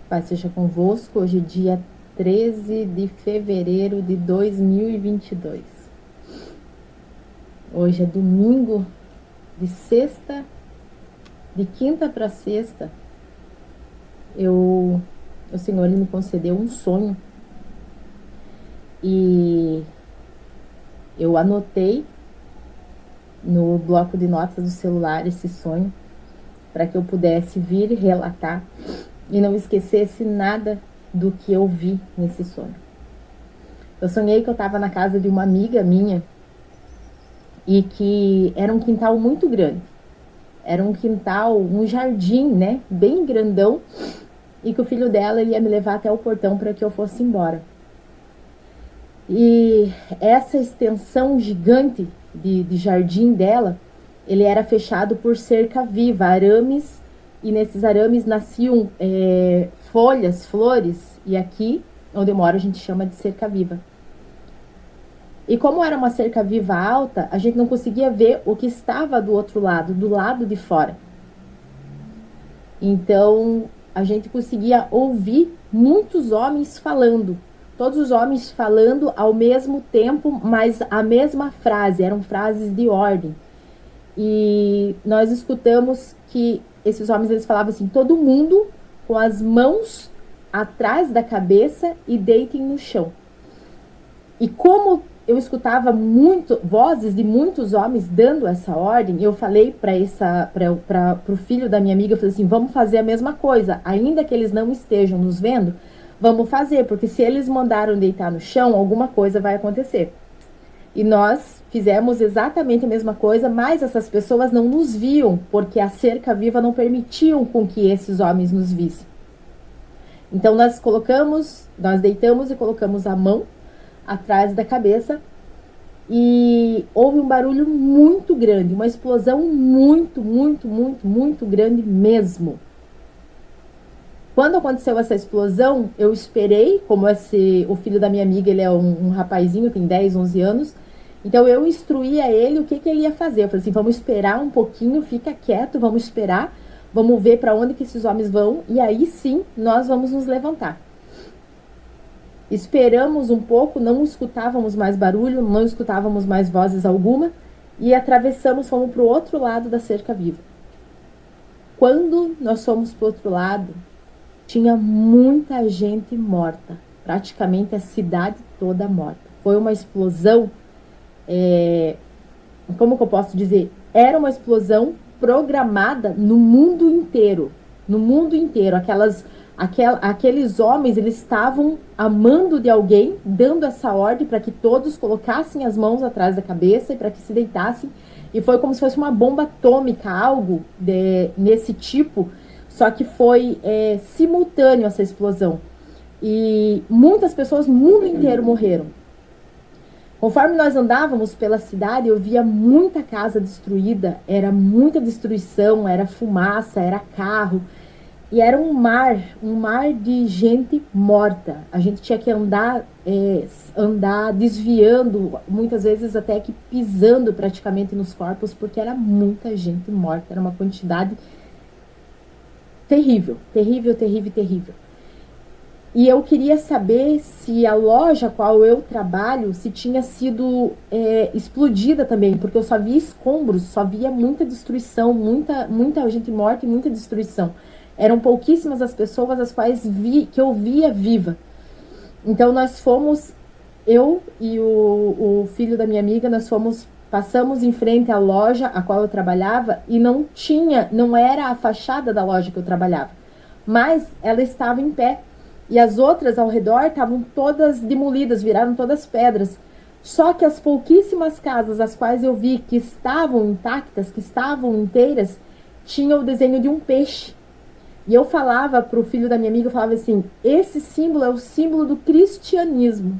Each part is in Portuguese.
Paz seja convosco. Hoje é dia 13 de fevereiro de 2022. Hoje é domingo, de sexta, de quinta para sexta. O Senhor ele me concedeu um sonho e eu anotei no bloco de notas do celular esse sonho para que eu pudesse vir relatar e não esquecesse nada do que eu vi nesse sonho. Eu sonhei que eu estava na casa de uma amiga minha e que era um quintal muito grande. Era um quintal, um jardim, né, bem grandão, e que o filho dela ia me levar até o portão para que eu fosse embora. E essa extensão gigante de jardim dela, ele era fechado por cerca viva, arames, e nesses arames nasciam folhas, flores, e aqui onde eu moro a gente chama de cerca viva. E como era uma cerca viva alta, a gente não conseguia ver o que estava do outro lado, do lado de fora. Então, a gente conseguia ouvir muitos homens falando. Todos os homens falando ao mesmo tempo, mas a mesma frase, eram frases de ordem. E nós escutamos que esses homens eles falavam assim: todo mundo com as mãos atrás da cabeça e deitem no chão. E como eu escutava vozes de muitos homens dando essa ordem, eu falei para o filho da minha amiga, eu falei assim, vamos fazer a mesma coisa, ainda que eles não estejam nos vendo, vamos fazer, porque se eles mandaram deitar no chão, alguma coisa vai acontecer. E nós fizemos exatamente a mesma coisa, mas essas pessoas não nos viam, porque a cerca viva não permitiam com que esses homens nos vissem. Então nós deitamos e colocamos a mão atrás da cabeça e houve um barulho muito grande, uma explosão muito grande mesmo. Quando aconteceu essa explosão, eu esperei, como o filho da minha amiga, ele é um rapazinho, tem 10, 11 anos, então eu instruí a ele o que ele ia fazer. Eu falei assim, vamos esperar um pouquinho, fica quieto, vamos esperar, vamos ver para onde que esses homens vão, e aí sim, nós vamos nos levantar. Esperamos um pouco, não escutávamos mais barulho, não escutávamos mais vozes alguma e atravessamos, fomos para o outro lado da cerca viva. Quando nós fomos para o outro lado, tinha muita gente morta, praticamente a cidade toda morta. Foi uma explosão, como que eu posso dizer? Era uma explosão programada no mundo inteiro, aqueles homens, eles estavam amando de alguém, dando essa ordem para que todos colocassem as mãos atrás da cabeça e para que se deitassem. E foi como se fosse uma bomba atômica, algo nesse tipo, só que foi simultâneo essa explosão. E muitas pessoas, o mundo inteiro morreram. Conforme nós andávamos pela cidade, eu via muita casa destruída, era muita destruição, era fumaça, era carro. E era um mar de gente morta. A gente tinha que andar desviando, muitas vezes até que pisando praticamente nos corpos, porque era muita gente morta. Era uma quantidade terrível. E eu queria saber se a loja a qual eu trabalho, se tinha sido explodida também, porque eu só via escombros, só via muita destruição, muita gente morta e muita destruição. Eram pouquíssimas as pessoas as quais que eu via viva. Então nós fomos, eu e o filho da minha amiga, passamos em frente à loja a qual eu trabalhava e não era a fachada da loja que eu trabalhava, mas ela estava em pé e as outras ao redor estavam todas demolidas, viraram todas pedras. Só que as pouquíssimas casas as quais eu vi que estavam intactas, que estavam inteiras, tinha o desenho de um peixe. E eu falava para o filho da minha amiga, eu falava assim, esse símbolo é o símbolo do cristianismo.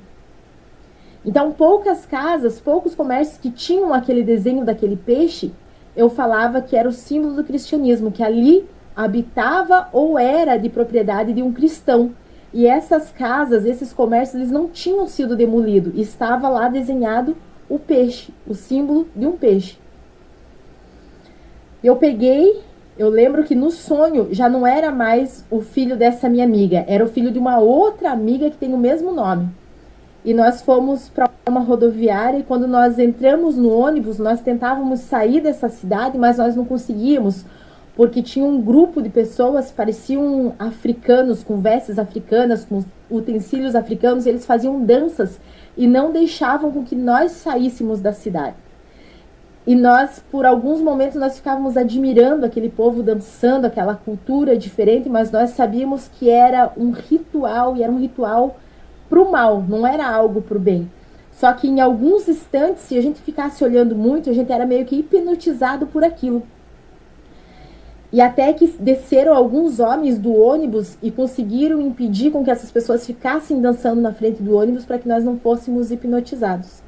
Então, poucas casas, poucos comércios que tinham aquele desenho daquele peixe, eu falava que era o símbolo do cristianismo, que ali habitava ou era de propriedade de um cristão. E essas casas, esses comércios, eles não tinham sido demolidos. Estava lá desenhado o peixe, o símbolo de um peixe. Eu peguei Eu lembro que no sonho já não era mais o filho dessa minha amiga, era o filho de uma outra amiga que tem o mesmo nome. E nós fomos para uma rodoviária e quando nós entramos no ônibus, nós tentávamos sair dessa cidade, mas nós não conseguíamos, porque tinha um grupo de pessoas, pareciam africanos, com vestes africanas, com utensílios africanos, e eles faziam danças e não deixavam com que nós saíssemos da cidade. E nós, por alguns momentos, nós ficávamos admirando aquele povo dançando, aquela cultura diferente, mas nós sabíamos que era um ritual, e era um ritual pro mal, não era algo pro bem. Só que em alguns instantes, se a gente ficasse olhando muito, a gente era meio que hipnotizado por aquilo. E até que desceram alguns homens do ônibus e conseguiram impedir com que essas pessoas ficassem dançando na frente do ônibus para que nós não fôssemos hipnotizados.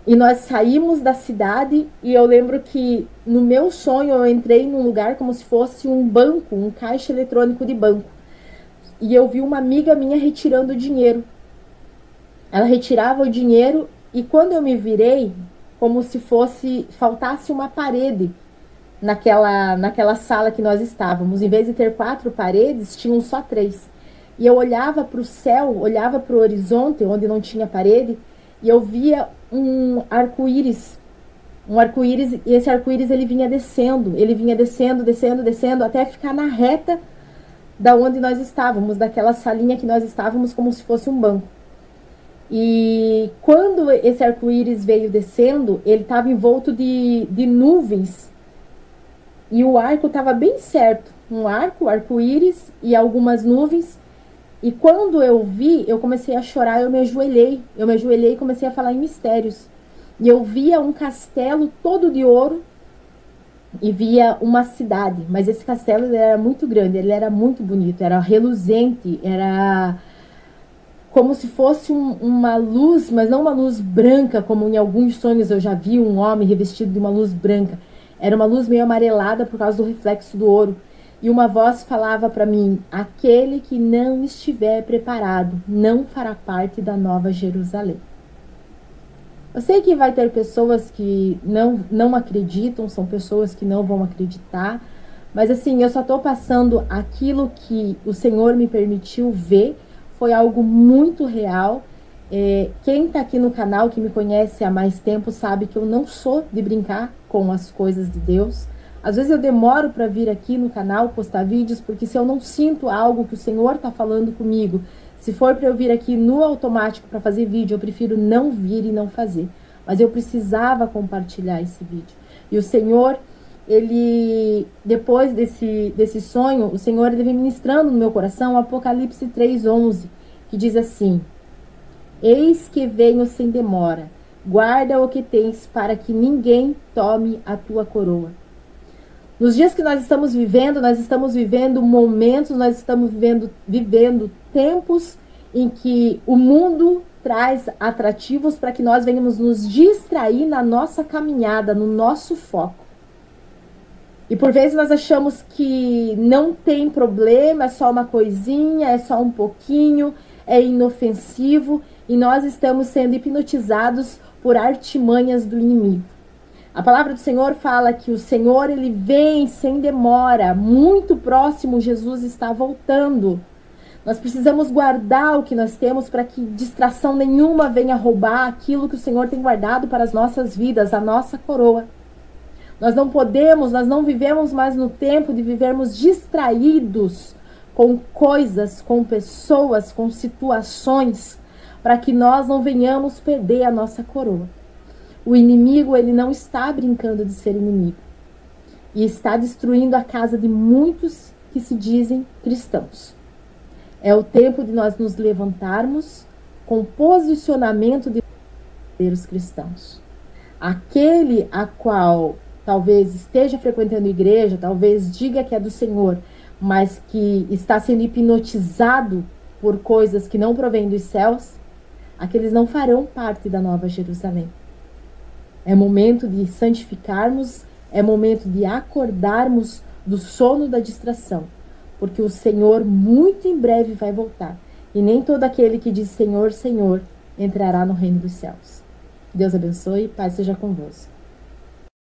E nós saímos da cidade e eu lembro que no meu sonho eu entrei num lugar como se fosse um banco, um caixa eletrônico de banco. E eu vi uma amiga minha retirando o dinheiro. Ela retirava o dinheiro e quando eu me virei, como se faltasse uma parede naquela sala que nós estávamos. Em vez de ter 4 paredes, tinham só 3. E eu olhava para o céu, olhava para o horizonte, onde não tinha parede, e eu via um arco-íris. E esse arco-íris ele vinha descendo, descendo, até ficar na reta da onde nós estávamos, daquela salinha que nós estávamos, como se fosse um banco. E quando esse arco-íris veio descendo, ele estava envolto de nuvens. E o arco estava bem certo. Um arco-íris e algumas nuvens. E quando eu vi, eu comecei a chorar, eu me ajoelhei e comecei a falar em mistérios. E eu via um castelo todo de ouro e via uma cidade. Mas esse castelo ele era muito grande, ele era muito bonito, era reluzente, era como se fosse uma luz, mas não uma luz branca, como em alguns sonhos eu já vi um homem revestido de uma luz branca. Era uma luz meio amarelada por causa do reflexo do ouro. E uma voz falava para mim: aquele que não estiver preparado não fará parte da Nova Jerusalém. Eu sei que vai ter pessoas que não acreditam, são pessoas que não vão acreditar, mas assim, eu só estou passando aquilo que o Senhor me permitiu ver, foi algo muito real. Quem está aqui no canal, que me conhece há mais tempo, sabe que eu não sou de brincar com as coisas de Deus. Às vezes eu demoro para vir aqui no canal postar vídeos, porque se eu não sinto algo que o Senhor está falando comigo, se for para eu vir aqui no automático para fazer vídeo, eu prefiro não vir e não fazer. Mas eu precisava compartilhar esse vídeo. E o Senhor, ele, depois desse sonho, o Senhor ele vem ministrando no meu coração Apocalipse 3:11, que diz assim: eis que venho sem demora, guarda o que tens para que ninguém tome a tua coroa. Nos dias que nós estamos vivendo momentos, nós estamos vivendo tempos em que o mundo traz atrativos para que nós venhamos nos distrair na nossa caminhada, no nosso foco. E por vezes nós achamos que não tem problema, é só uma coisinha, é só um pouquinho, é inofensivo, e nós estamos sendo hipnotizados por artimanhas do inimigo. A palavra do Senhor fala que o Senhor ele vem sem demora, muito próximo, Jesus está voltando. Nós precisamos guardar o que nós temos para que distração nenhuma venha roubar aquilo que o Senhor tem guardado para as nossas vidas, a nossa coroa. Nós não vivemos mais no tempo de vivermos distraídos com coisas, com pessoas, com situações, para que nós não venhamos perder a nossa coroa. O inimigo, ele não está brincando de ser inimigo. E está destruindo a casa de muitos que se dizem cristãos. É o tempo de nós nos levantarmos com posicionamento de verdadeiros cristãos. Aquele a qual talvez esteja frequentando igreja, talvez diga que é do Senhor, mas que está sendo hipnotizado por coisas que não provêm dos céus, aqueles não farão parte da Nova Jerusalém. É momento de santificarmos, é momento de acordarmos do sono da distração, porque o Senhor muito em breve vai voltar, e nem todo aquele que diz Senhor, Senhor, entrará no reino dos céus. Deus abençoe e paz seja convosco.